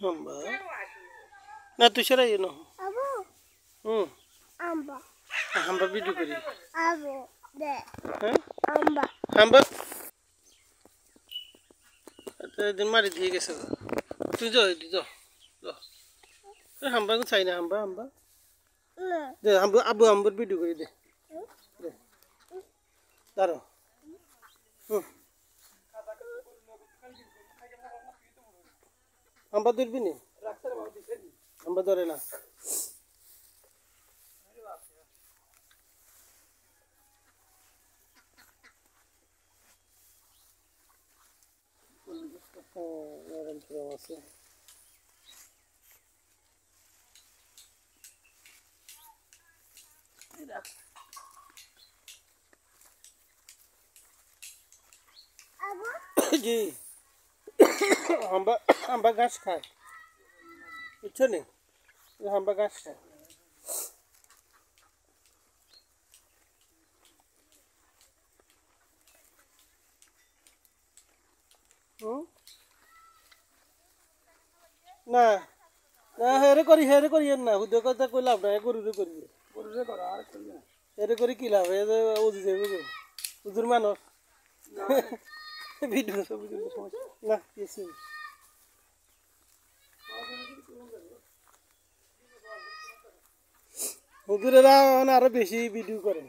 Hamba. Na tu shara yeno. Abu. Amba. Hamba video kari. Abu. De. Huh? Amba. Hamba. Ate din mari diye gese. Tu jo. Jo. Hamba ko chai na hamba. Na. De hamba video kari de. De. Daro. Hamba durbi ni. Hamba dore na. Naren kiram আছে Abu. জি হাম্বা ঘাস খায় বুঝছো নি হাম্বা ঘাস খায় না না হেরে করি না হুদে কথা কই লাভ নাই গরুরে করা আর করি না হেরে করি কি লাভ এ ওজি যাবে গো হুজুর মানুষ ভিডিও সব সমস্যা না কিছু হুজুরেরা আরো বেশি ভিডিও করে